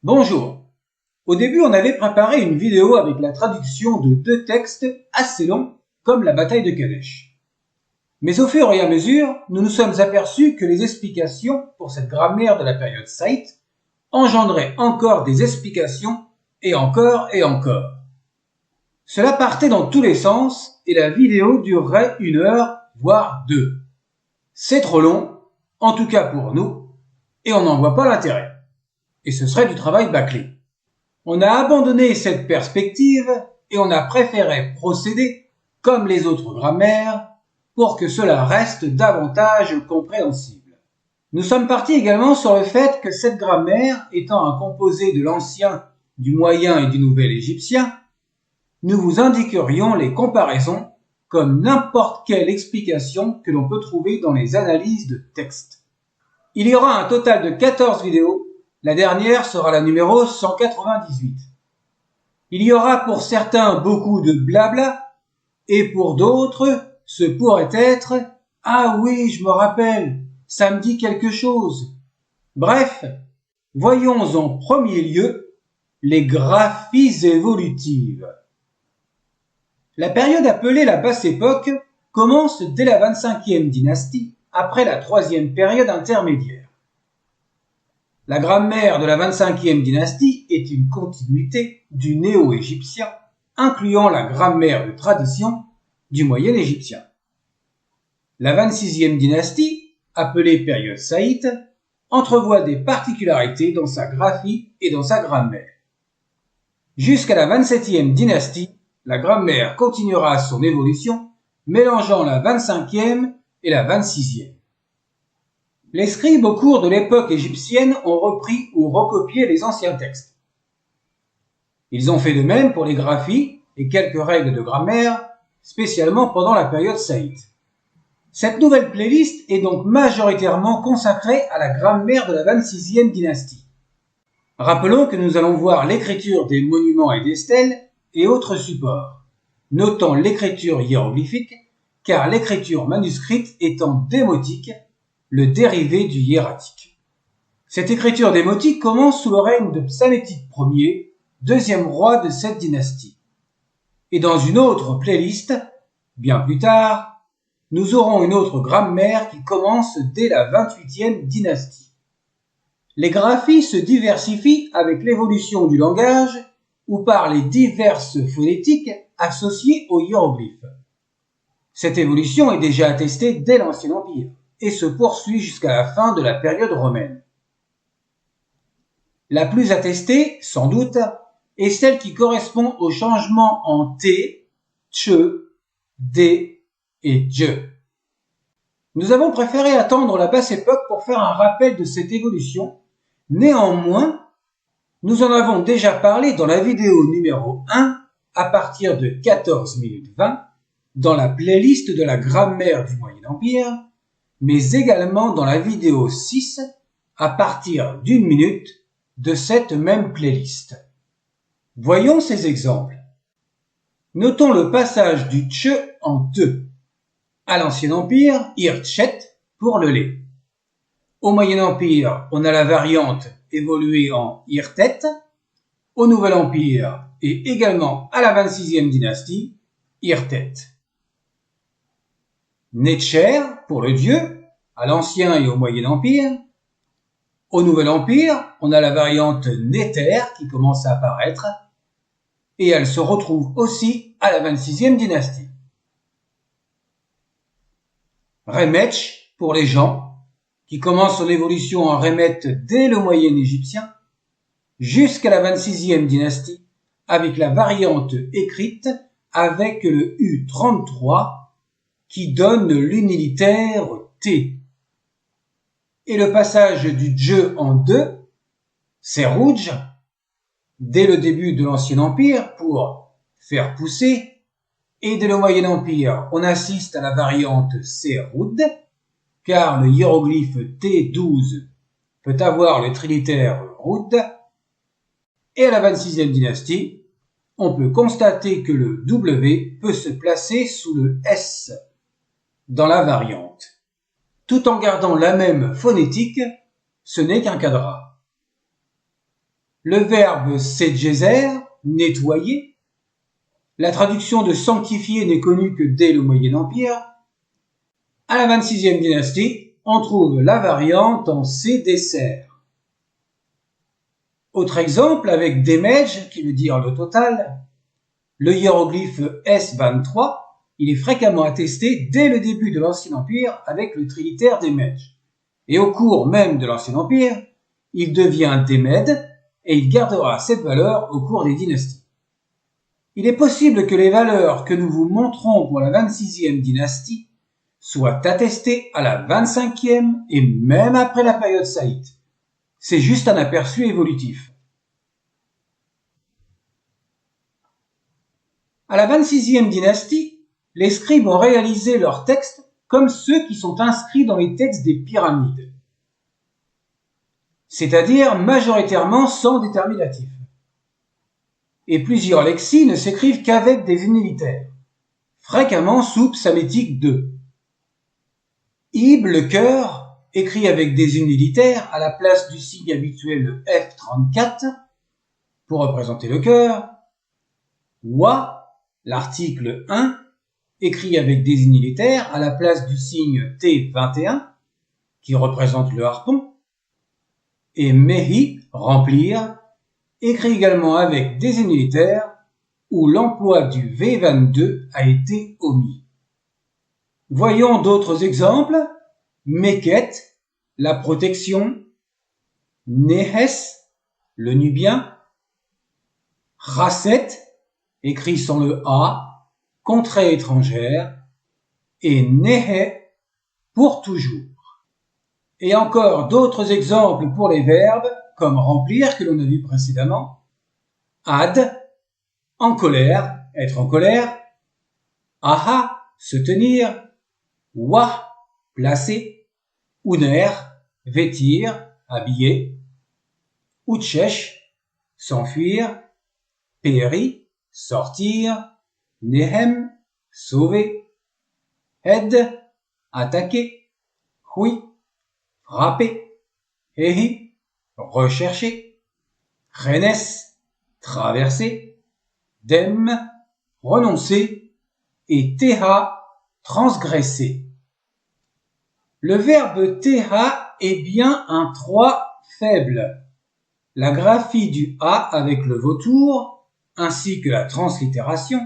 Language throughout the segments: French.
Bonjour. Au début, on avait préparé une vidéo avec la traduction de deux textes assez longs, comme la bataille de Kadesh. Mais au fur et à mesure, nous nous sommes aperçus que les explications pour cette grammaire de la période Saïte engendraient encore des explications et encore et encore. Cela partait dans tous les sens et la vidéo durerait 1 heure, voire 2. C'est trop long, en tout cas pour nous, et on n'en voit pas l'intérêt. Et ce serait du travail bâclé. On a abandonné cette perspective et on a préféré procéder comme les autres grammaires pour que cela reste davantage compréhensible. Nous sommes partis également sur le fait que cette grammaire étant un composé de l'ancien, du moyen et du nouvel égyptien, nous vous indiquerions les comparaisons comme n'importe quelle explication que l'on peut trouver dans les analyses de texte. Il y aura un total de 14 vidéos. La dernière sera la numéro 198. Il y aura pour certains beaucoup de blabla et pour d'autres, ce pourrait être « Ah oui, je me rappelle, ça me dit quelque chose ». Bref, voyons en premier lieu les graphies évolutives. La période appelée la Basse Époque commence dès la 25e dynastie, après la 3e période intermédiaire. La grammaire de la 25e dynastie est une continuité du néo-égyptien, incluant la grammaire de tradition du moyen égyptien. La 26e dynastie, appelée période saïte, entrevoit des particularités dans sa graphie et dans sa grammaire. Jusqu'à la 27e dynastie, la grammaire continuera son évolution, mélangeant la 25e et la 26e. Les scribes au cours de l'époque égyptienne ont repris ou recopié les anciens textes. Ils ont fait de même pour les graphies et quelques règles de grammaire, spécialement pendant la période saïte. Cette nouvelle playlist est donc majoritairement consacrée à la grammaire de la 26e dynastie. Rappelons que nous allons voir l'écriture des monuments et des stèles et autres supports, notant l'écriture hiéroglyphique, car l'écriture manuscrite étant démotique, le dérivé du hiératique. Cette écriture démotique commence sous le règne de Psamétique Ier, deuxième roi de cette dynastie. Et dans une autre playlist, bien plus tard, nous aurons une autre grammaire qui commence dès la 28e dynastie. Les graphies se diversifient avec l'évolution du langage ou par les diverses phonétiques associées aux hiéroglyphes. Cette évolution est déjà attestée dès l'Ancien Empire et se poursuit jusqu'à la fin de la période romaine. La plus attestée, sans doute, est celle qui correspond au changement en T, Tche, D et Dje. Nous avons préféré attendre la Basse Époque pour faire un rappel de cette évolution. Néanmoins, nous en avons déjà parlé dans la vidéo numéro 1 à partir de 14 minutes 20 dans la playlist de la grammaire du Moyen Empire, mais également dans la vidéo 6 à partir d'1 minute de cette même playlist. Voyons ces exemples. Notons le passage du tche en te. À l'Ancien Empire, irtchet pour le lait. Au Moyen Empire, on a la variante évoluée en irtet. Au Nouvel Empire et également à la 26e dynastie, irtet. Netcher pour le dieu, à l'Ancien et au Moyen Empire. Au Nouvel Empire, on a la variante Néter qui commence à apparaître et elle se retrouve aussi à la 26e dynastie. Remetch pour les gens, qui commence son évolution en Remet dès le Moyen égyptien jusqu'à la 26e dynastie avec la variante écrite avec le U33 qui donne l'unilitaire T. Et le passage du dje en de, c'est rouge, dès le début de l'Ancien Empire pour faire pousser, et dès le Moyen Empire, on assiste à la variante Serud, car le hiéroglyphe T12 peut avoir le trilitère Rud, et à la 26e dynastie, on peut constater que le W peut se placer sous le S dans la variante. Tout en gardant la même phonétique, ce n'est qu'un quadrat. le verbe sejezer, nettoyer. La traduction de sanctifier n'est connue que dès le Moyen Empire. À la 26e dynastie, on trouve la variante en sédécer. Autre exemple avec Demej, qui veut dire le total. Le hiéroglyphe S23, il est fréquemment attesté dès le début de l'Ancien Empire avec le trilitère Demej. Et au cours même de l'Ancien Empire, il devient Demed et il gardera cette valeur au cours des dynasties. Il est possible que les valeurs que nous vous montrons pour la 26e dynastie soient attestées à la 25e et même après la période saïte. C'est juste un aperçu évolutif. À la 26e dynastie, les scribes ont réalisé leurs textes comme ceux qui sont inscrits dans les textes des pyramides, c'est-à-dire majoritairement sans déterminatif. Et plusieurs lexis ne s'écrivent qu'avec des unilitaires, fréquemment sous psamétique 2. Ib, le cœur, écrit avec des unilitaires à la place du signe habituel de F34 pour représenter le cœur. Wa, l'article 1, écrit avec des unilitaires à la place du signe T21 qui représente le harpon. Et Mehi, remplir, écrit également avec des unilitaires où l'emploi du V22 a été omis. Voyons d'autres exemples. Meket, la protection. Nehes, le nubien. Rasset, écrit sans le A, contrée étrangère. Et Nehe, pour toujours. Et encore d'autres exemples pour les verbes, comme remplir, que l'on a vu précédemment. Ad, en colère, être en colère. Aha, se tenir. Wa, placer. Uner, vêtir, habiller. Utchesh, s'enfuir. Peri, sortir. Nehem, sauver. Ed, attaquer. Hui, frapper. Ehi, rechercher. Renes, traverser. Dem, renoncer. Et teha, transgresser. Le verbe teha est bien un 3 faible. La graphie du A avec le vautour, ainsi que la translittération,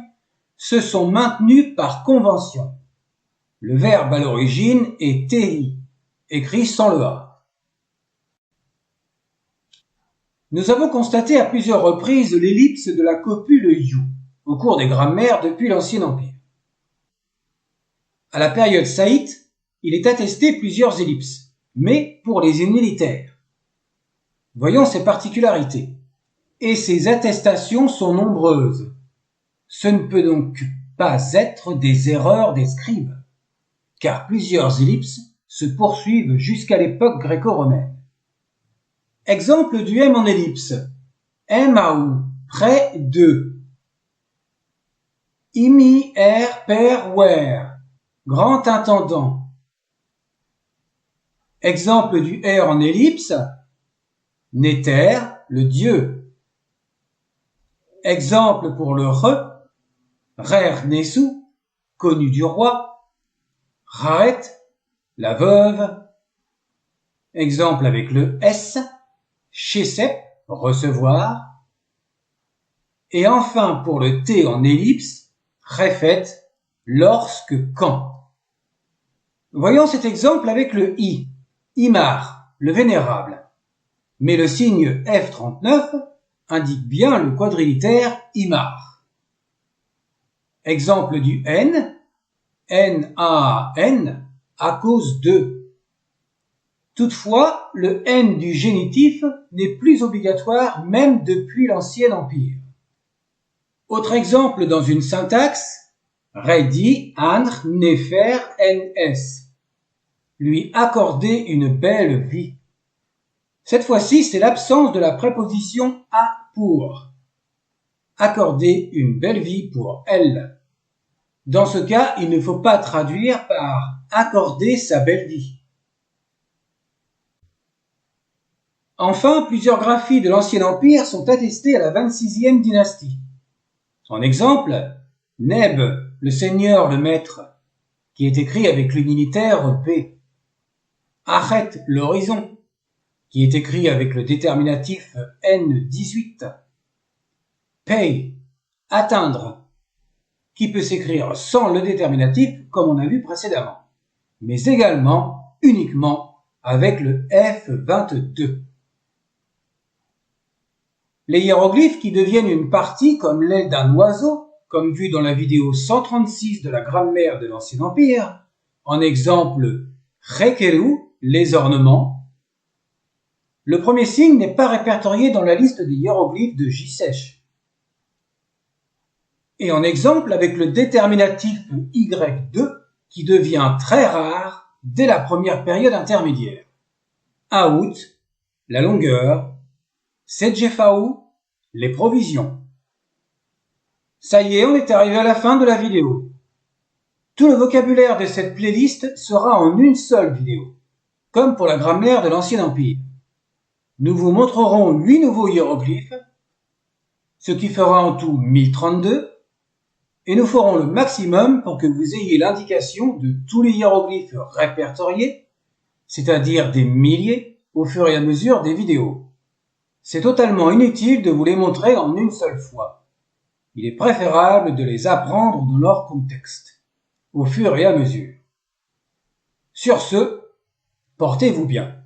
se sont maintenus par convention. Le verbe à l'origine est tehi, écrit sans le A. Nous avons constaté à plusieurs reprises l'ellipse de la copule you au cours des grammaires depuis l'Ancien Empire. À la période saïte, il est attesté plusieurs ellipses, mais pour les unilitaires. Voyons ces particularités. Et ces attestations sont nombreuses. Ce ne peut donc pas être des erreurs des scribes, car plusieurs ellipses se poursuivent jusqu'à l'époque gréco-romaine. Exemple du M en ellipse. Maou, près de. Imi er per wer, grand intendant. Exemple du R en ellipse. Néter, le dieu. Exemple pour le Re. Rer Nesu, connu du roi. Raet, la veuve. Exemple avec le S. Chesep, recevoir. Et enfin pour le T en ellipse. Refet, lorsque, quand. Voyons cet exemple avec le I. Imar, le vénérable. Mais le signe F39 indique bien le quadrilitère Imar. Exemple du N. N-A-N, à cause de. Toutefois, le N du génitif n'est plus obligatoire même depuis l'Ancien Empire. Autre exemple dans une syntaxe, Redi Andr Nefer Ns, lui accorder une belle vie. Cette fois-ci, c'est l'absence de la préposition à pour. Accorder une belle vie pour elle. Dans ce cas, il ne faut pas traduire par accorder sa belle vie. Enfin, plusieurs graphies de l'Ancien Empire sont attestées à la 26e dynastie. En exemple, Neb, le seigneur, le maître, qui est écrit avec l'unitaire P. Achet, l'horizon, qui est écrit avec le déterminatif N18. Pay, atteindre, qui peut s'écrire sans le déterminatif comme on a vu précédemment, mais également uniquement avec le F22. Les hiéroglyphes qui deviennent une partie comme l'aile d'un oiseau, comme vu dans la vidéo 136 de la grammaire de l'Ancien Empire, en exemple Rekeru, les ornements. Le premier signe n'est pas répertorié dans la liste des hiéroglyphes de J-Sèche. Et en exemple avec le déterminatif Y2 qui devient très rare dès la première période intermédiaire. Out, la longueur, Sejefau, les provisions. Ça y est, on est arrivé à la fin de la vidéo. Tout le vocabulaire de cette playlist sera en une seule vidéo, comme pour la grammaire de l'Ancien Empire. Nous vous montrerons 8 nouveaux hiéroglyphes, ce qui fera en tout 1032, et nous ferons le maximum pour que vous ayez l'indication de tous les hiéroglyphes répertoriés, c'est-à-dire des milliers, au fur et à mesure des vidéos. C'est totalement inutile de vous les montrer en une seule fois. Il est préférable de les apprendre dans leur contexte, au fur et à mesure. Sur ce, portez-vous bien.